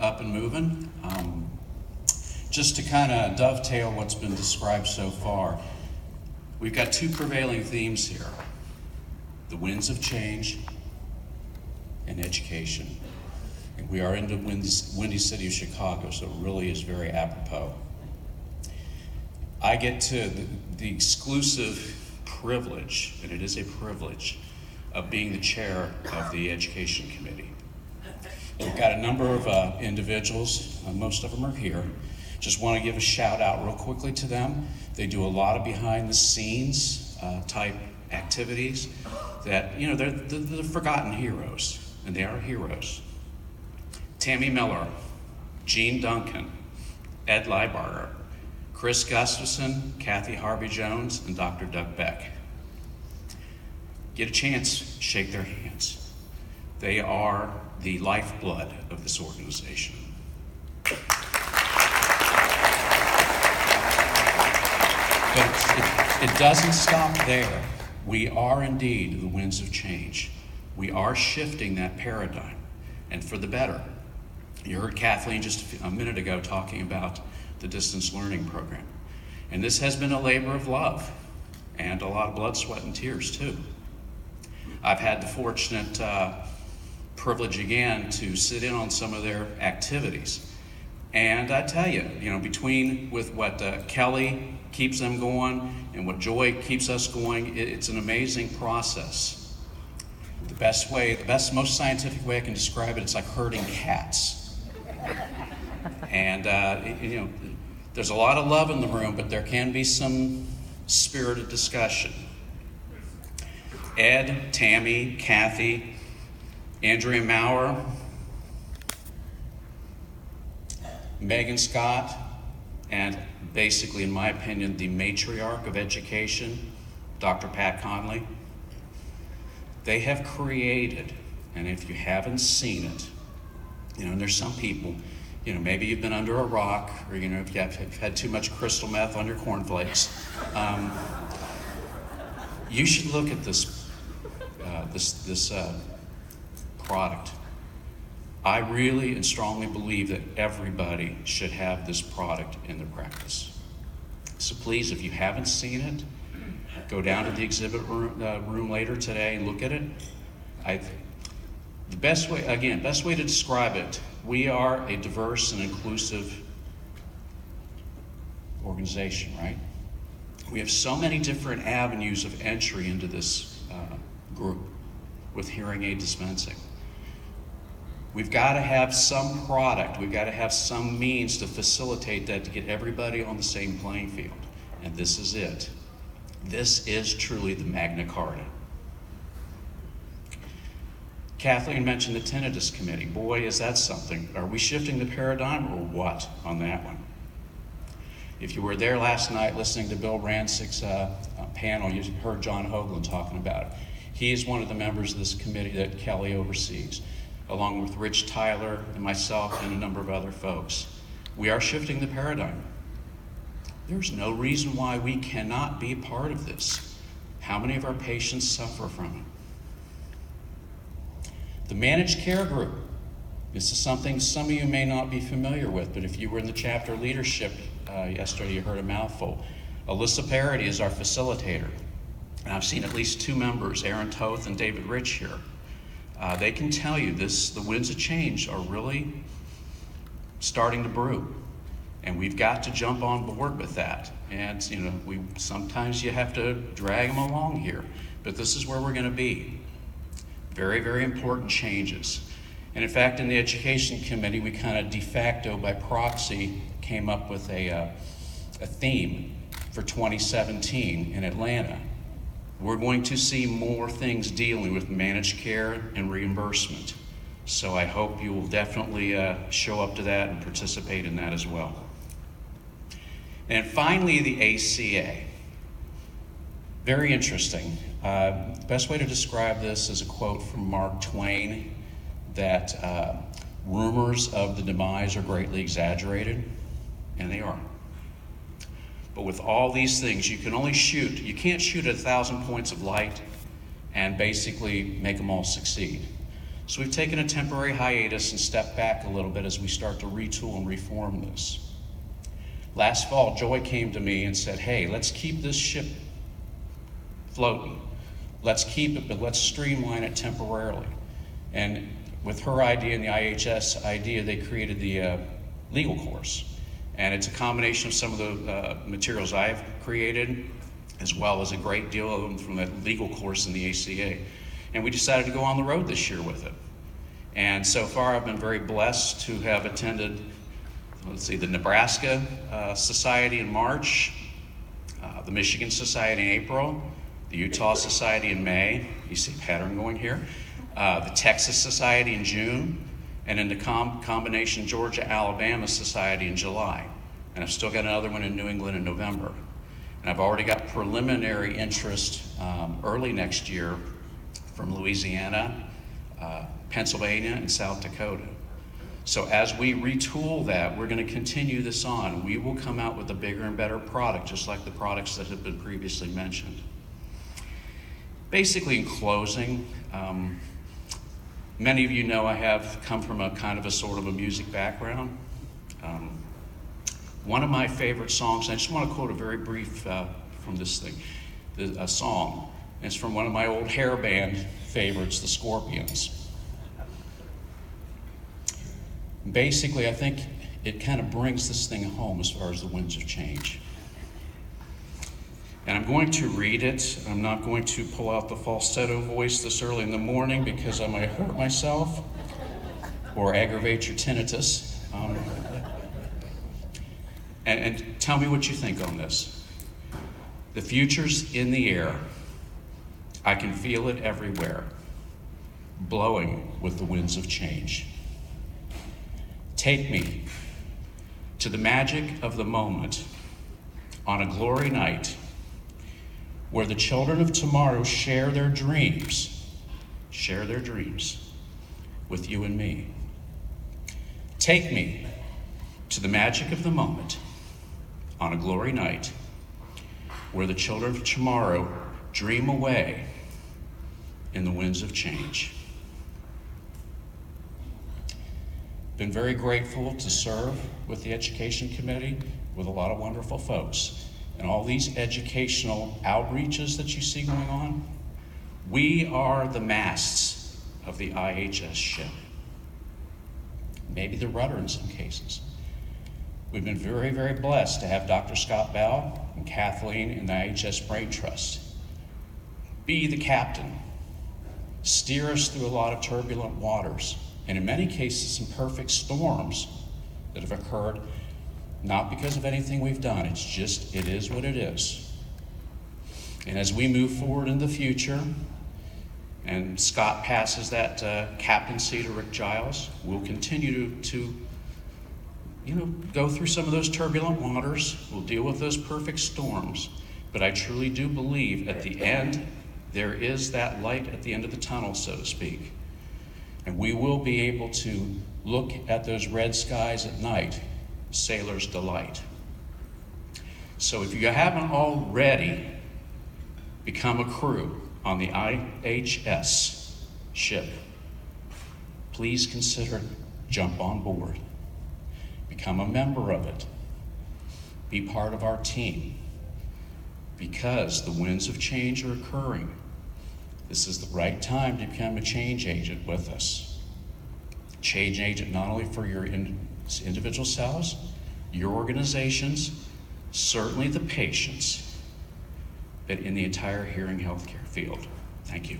up and moving. Just to kind of dovetail what's been described so far, we've got two prevailing themes here: the winds of change and education. And we are in the windy city of Chicago, so it really is very apropos. I get to the exclusive privilege, and it is a privilege, of being the chair of the Education Committee. We've got a number of individuals, most of them are here. Just want to give a shout out real quickly to them. They do a lot of behind the scenes type activities that, they're the forgotten heroes, and they are heroes. Tammy Miller, Gene Duncan, Ed Leibarger, Chris Gustafson, Kathy Harvey-Jones, and Dr. Doug Beck. Get a chance, shake their hands. They are the lifeblood of this organization. But it doesn't stop there. We are indeed the winds of change. We are shifting that paradigm, and for the better. You heard Kathleen just a minute ago talking about the distance learning program. And this has been a labor of love and a lot of blood, sweat, and tears too. I've had the fortunate privilege again to sit in on some of their activities. And I tell you, between with what Kelly keeps them going and what Joy keeps us going, it's an amazing process. The most scientific way I can describe it, it's like herding cats. And, there's a lot of love in the room, but there can be some spirited discussion. Ed, Tammy, Kathy, Andrea Maurer, Megan Scott, and basically, in my opinion, the matriarch of education, Dr. Pat Conley. They have created, and if you haven't seen it, and there's some people, maybe you've been under a rock, or if you've had too much crystal meth on your cornflakes. You should look at this product. I really and strongly believe that everybody should have this product in their practice. So please, if you haven't seen it, go down to the exhibit room later today and look at it. The best way to describe it, we are a diverse and inclusive organization, right? We have so many different avenues of entry into this group with hearing aid dispensing. We've got to have some product, we've got to have some means to facilitate that, to get everybody on the same playing field. And this is it. This is truly the Magna Carta. Kathleen mentioned the tinnitus committee. Boy, is that something. Are we shifting the paradigm or what on that one? If you were there last night listening to Bill Rancic's panel, you heard John Hoagland talking about it. He is one of the members of this committee that Kelly oversees, along with Rich Tyler and myself and a number of other folks. We are shifting the paradigm. There's no reason why we cannot be a part of this. How many of our patients suffer from it? The managed care group. This is something some of you may not be familiar with, but if you were in the chapter leadership yesterday, you heard a mouthful. Alyssa Parody is our facilitator. And I've seen at least two members, Aaron Toth and David Rich here. They can tell you the winds of change are really starting to brew. And we've got to jump on board with that. And sometimes you have to drag them along here, but this is where we're going to be. Very, very important changes. And in fact, in the Education Committee, we kind of de facto, by proxy, came up with a theme for 2017 in Atlanta. We're going to see more things dealing with managed care and reimbursement. So I hope you will definitely show up to that and participate in that as well. And finally, the ACA. Very interesting. The best way to describe this is a quote from Mark Twain, that rumors of the demise are greatly exaggerated, and they are. But with all these things, you can't shoot at 1,000 points of light and basically make them all succeed. So we've taken a temporary hiatus and stepped back a little bit as we start to retool and reform this. Last fall, Joy came to me and said, hey, let's keep this ship floating. Let's keep it, but let's streamline it temporarily. And with her idea and the IHS idea, they created the legal course. And it's a combination of some of the materials I've created, as well as a great deal of them from that legal course in the ACA. And we decided to go on the road this year with it. And so far, I've been very blessed to have attended, the Nebraska Society in March, the Michigan Society in April, the Utah Society in May. You see a pattern going here. The Texas Society in June, and then the combination Georgia-Alabama Society in July. And I've still got another one in New England in November. And I've already got preliminary interest early next year from Louisiana, Pennsylvania, and South Dakota. So as we retool that, we're going to continue this on. We will come out with a bigger and better product, just like the products that have been previously mentioned. Basically, in closing, many of you know I have come from a kind of a sort of a music background. One of my favorite songs, I just want to quote a very brief from this thing, a song. It's from one of my old hair band favorites, the Scorpions. Basically, I think it kind of brings this thing home as far as the winds of change. And I'm going to read it. I'm not going to pull out the falsetto voice this early in the morning because I might hurt myself or aggravate your tinnitus. And tell me what you think on this. The future's in the air. I can feel it everywhere, blowing with the winds of change. Take me to the magic of the moment on a glory night where the children of tomorrow share their dreams with you and me. Take me to the magic of the moment on a glory night where the children of tomorrow dream away in the winds of change. Been very grateful to serve with the Education Committee with a lot of wonderful folks. And all these educational outreaches that you see going on, we are the masts of the IHS ship. Maybe the rudder in some cases. We've been very, very blessed to have Dr. Scott Bell and Kathleen in the IHS Brain Trust be the captain, steer us through a lot of turbulent waters, and in many cases some perfect storms that have occurred not because of anything we've done. It's just, it is what it is. And as we move forward in the future, and Scott passes that captaincy to Rick Giles, we'll continue to go through some of those turbulent waters. We'll deal with those perfect storms. But I truly do believe at the end, there is that light at the end of the tunnel, so to speak. And we will be able to look at those red skies at night, sailor's delight. So if you haven't already become a crew on the IHS ship, please consider jump on board. Become a member of it. Be part of our team. Because the winds of change are occurring, this is the right time to become a change agent with us. Change agent not only for your individual selves, your organizations, certainly the patients, but in the entire hearing healthcare field. Thank you.